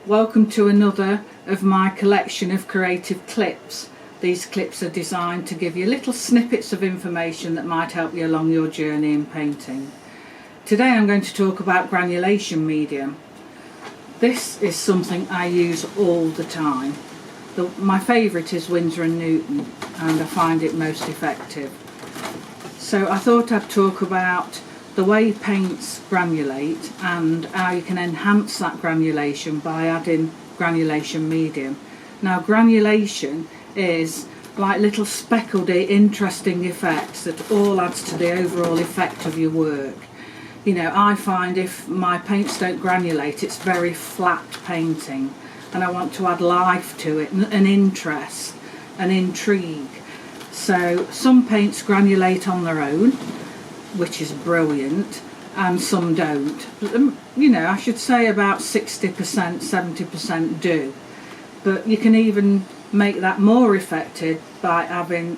Welcome to another of my collection of creative clips. These clips are designed to give you little snippets of information that might help you along your journey in painting. Today I'm going to talk about granulation medium. This is something I use all the time. My favourite is Winsor & Newton, and I find it most effective. So I thought I'd talk about the way paints granulate and how you can enhance that granulation by adding granulation medium. Now, granulation is like little speckled interesting effects that all adds to the overall effect of your work. You know, I find if my paints don't granulate, it's very flat painting, and I want to add life to it, an interest, an intrigue. So some paints granulate on their own, which is brilliant, and some don't. You know, I should say about 60%, 70% do. But you can even make that more effective by adding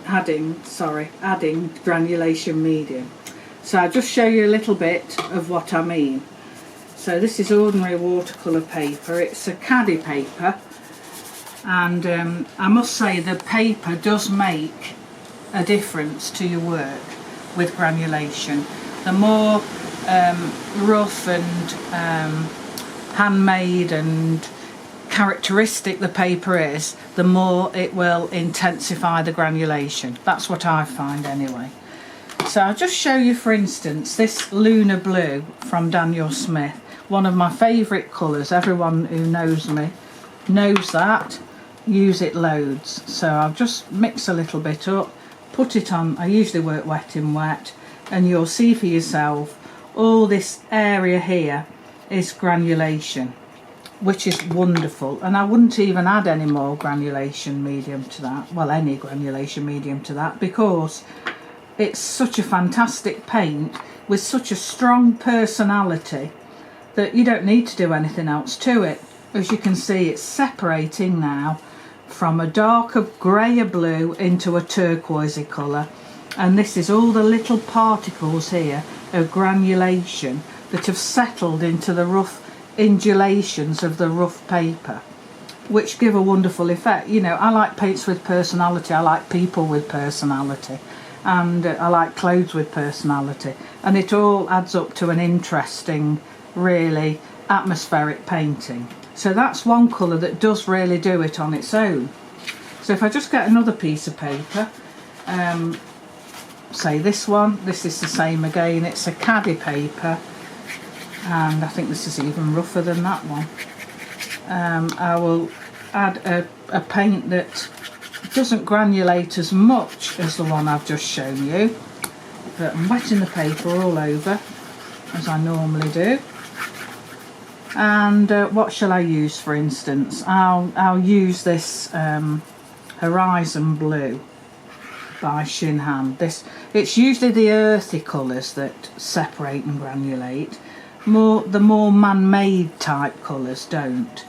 granulation medium. So I'll just show you a little bit of what I mean. So this is ordinary watercolour paper. It's a caddy paper, and I must say the paper does make a difference to your work with granulation. The more rough and handmade and characteristic the paper is, the more it will intensify the granulation. That's what I find anyway. So I'll just show you, for instance, this Lunar Blue from Daniel Smith, one of my favourite colours. Everyone who knows me knows that. Use it loads. So I'll just mix a little bit up, put it on. I usually work wet in wet, and you'll see for yourself all this area here is granulation, which is wonderful. And I wouldn't even add any more granulation medium to that, well, any granulation medium to that, because it's such a fantastic paint with such a strong personality that you don't need to do anything else to it. As you can see, it's separating now from a darker greyer blue into a turquoisey colour, and this is all the little particles here of granulation that have settled into the rough undulations of the rough paper, which give a wonderful effect. You know, I like paints with personality, I like people with personality, and I like clothes with personality, and it all adds up to an interesting, really atmospheric painting. So that's one colour that does really do it on its own. So if I just get another piece of paper, say this one, this is the same again. It's a caddy paper, and I think this is even rougher than that one. I will add a paint that doesn't granulate as much as the one I've just shown you, but I'm wetting the paper all over as I normally do. And what shall I use, for instance? I'll use this Horizon Blue by Shinhan. It's usually the earthy colours that separate and granulate. The more man-made type colours don't.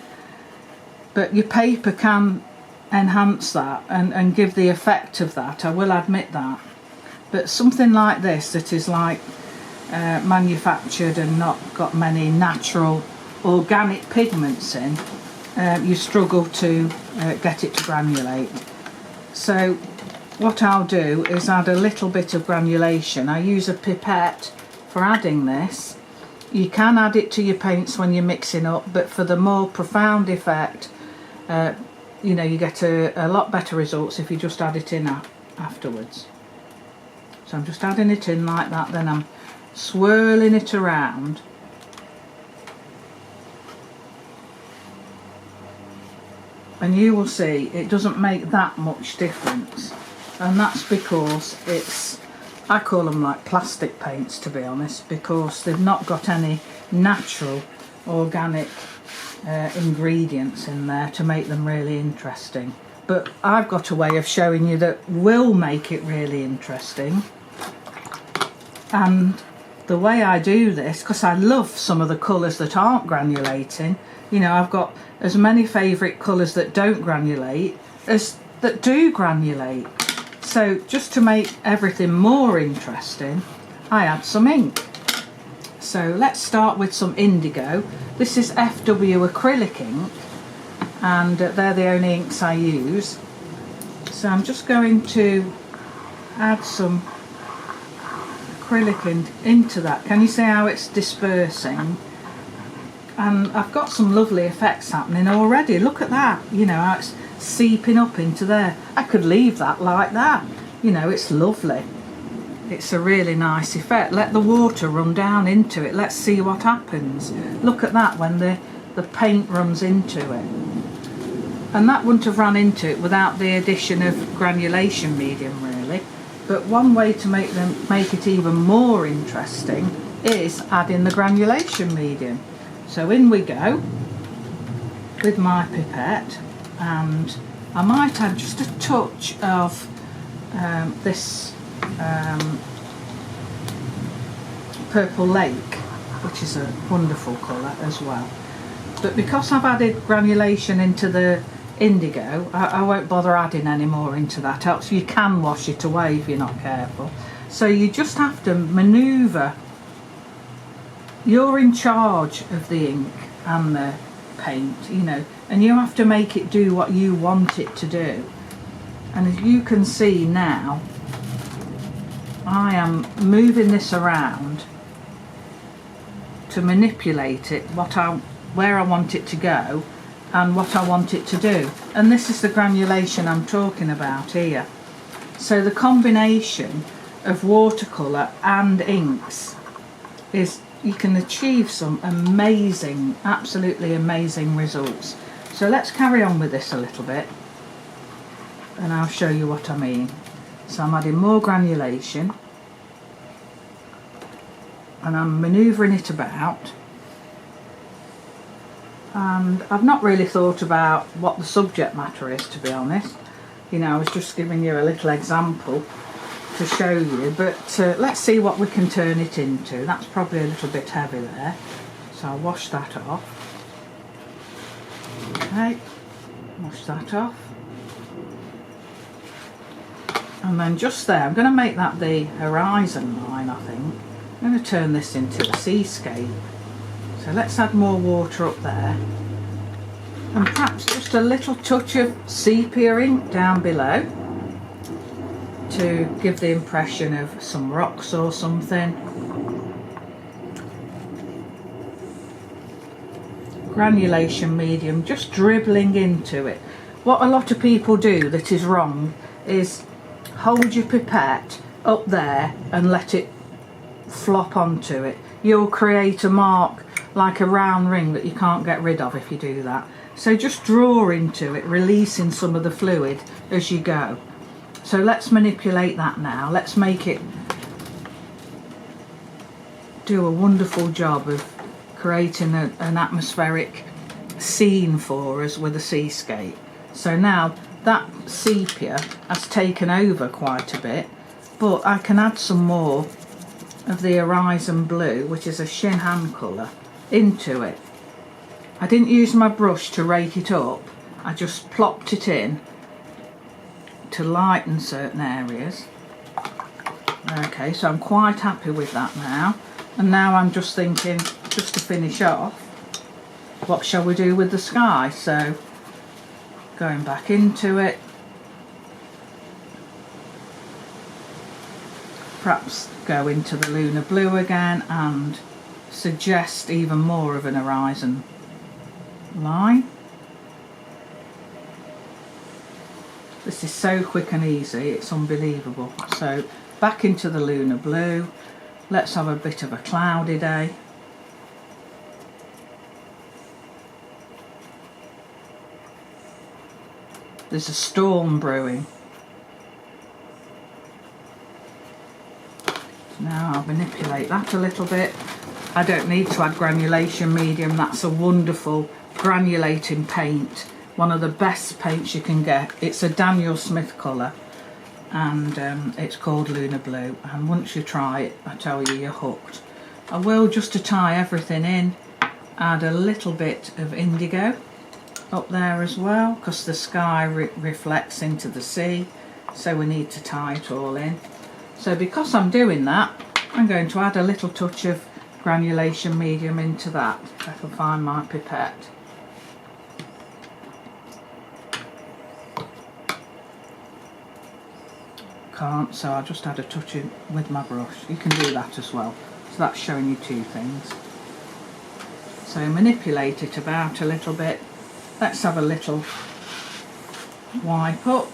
But your paper can enhance that and give the effect of that, I will admit that. But something like this that is like manufactured and not got many natural organic pigments in, you struggle to get it to granulate. So what I'll do is add a little bit of granulation. I use a pipette for adding this. You can add it to your paints when you're mixing up, but for the more profound effect, you know, you get a lot better results if you just add it in afterwards. So I'm just adding it in like that, then I'm swirling it around. And you will see it doesn't make that much difference, and that's because I call them like plastic paints, to be honest, because they've not got any natural organic ingredients in there to make them really interesting. But I've got a way of showing you that will make it really interesting, and the way I do this, because I love some of the colours that aren't granulating. You know, I've got as many favourite colours that don't granulate as that do granulate. So just to make everything more interesting, I add some ink. So let's start with some indigo. This is FW acrylic ink, and they're the only inks I use. So I'm just going to add some acrylic into that. Can you see how it's dispersing? And I've got some lovely effects happening already. Look at that, you know, how it's seeping up into there. I could leave that like that, you know, it's lovely. It's a really nice effect. Let the water run down into it. Let's see what happens. Look at that when the paint runs into it. And that wouldn't have run into it without the addition of granulation medium, really. But one way to make it even more interesting is adding the granulation medium. So in we go with my pipette, and I might add just a touch of this Purple Lake, which is a wonderful colour as well. But because I've added granulation into the indigo, I won't bother adding any more into that, else you can wash it away if you're not careful. So you just have to manoeuvre. You're in charge of the ink and the paint, you know, and you have to make it do what you want it to do. And as you can see now, I am moving this around to manipulate it, where I want it to go and what I want it to do. And this is the granulation I'm talking about here. So the combination of watercolour and inks is, you can achieve some amazing, absolutely amazing results. So let's carry on with this a little bit and I'll show you what I mean. So I'm adding more granulation and I'm manoeuvring it about, and I've not really thought about what the subject matter is, to be honest. You know, I was just giving you a little example to show you, but let's see what we can turn it into. That's probably a little bit heavy there, so I'll wash that off. Okay, wash that off. And then just there, I'm going to make that the horizon line, I think. I'm going to turn this into a seascape. So let's add more water up there. And perhaps just a little touch of sepia ink down below to give the impression of some rocks or something. Granulation medium, just dribbling into it. What a lot of people do that is wrong is hold your pipette up there and let it flop onto it. You'll create a mark like a round ring that you can't get rid of if you do that. So just draw into it, releasing some of the fluid as you go. So let's manipulate that now. Let's make it do a wonderful job of creating an atmospheric scene for us with a seascape. So now that sepia has taken over quite a bit, but I can add some more of the horizon blue, which is a shin hand colour, into it. I didn't use my brush to rake it up, I just plopped it in to lighten certain areas. Okay, so I'm quite happy with that now. And now I'm just thinking, just to finish off, what shall we do with the sky? So going back into it, perhaps go into the lunar blue again and suggest even more of an horizon line. This is so quick and easy, it's unbelievable. So back into the lunar blue. Let's have a bit of a cloudy day. There's a storm brewing. Now I'll manipulate that a little bit. I don't need to add granulation medium. That's a wonderful granulating paint. One of the best paints you can get. It's a Daniel Smith colour, and it's called Lunar Blue, and once you try it, I tell you, you're hooked. I will, just to tie everything in, add a little bit of indigo up there as well, because the sky reflects into the sea, so we need to tie it all in. So because I'm doing that, I'm going to add a little touch of granulation medium into that, if I can find my pipette. can't, so I just had a touch in with my brush. You can do that as well. So that's showing you two things. So manipulate it about a little bit. Let's have a little wipe up.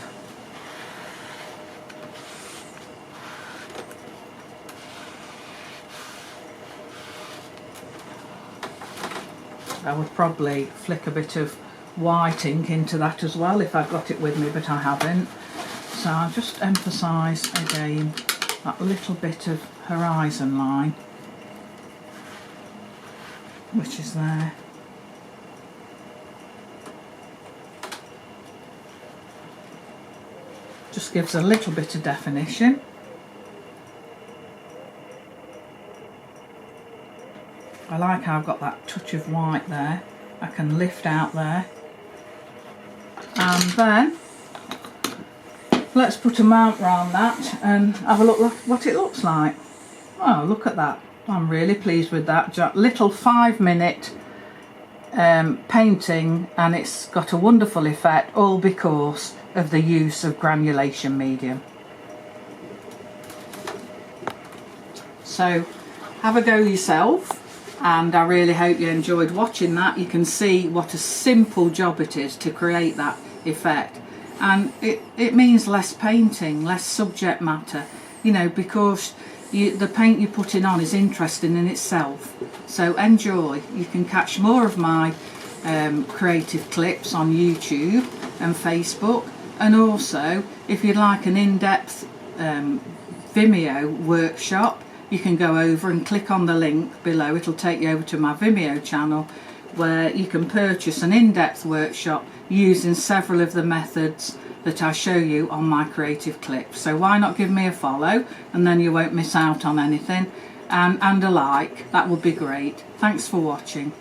I would probably flick a bit of white ink into that as well if I'd got it with me, but I haven't. So I'll just emphasise again that little bit of horizon line which is there. Just gives a little bit of definition. I like how I've got that touch of white there. I can lift out there. And then let's put a mount round that and have a look what it looks like. Oh, look at that. I'm really pleased with that. Little 5-minute painting, and it's got a wonderful effect, all because of the use of granulation medium. So have a go yourself. And I really hope you enjoyed watching that. You can see what a simple job it is to create that effect, and it means less painting, less subject matter, you know, because the paint you're putting on is interesting in itself. So enjoy. You can catch more of my creative clips on YouTube and Facebook, and also if you'd like an in-depth Vimeo workshop, you can go over and click on the link below. It'll take you over to my Vimeo channel where you can purchase an in-depth workshop using several of the methods that I show you on my creative clips. So why not give me a follow, and then you won't miss out on anything, and a like. That would be great. Thanks for watching.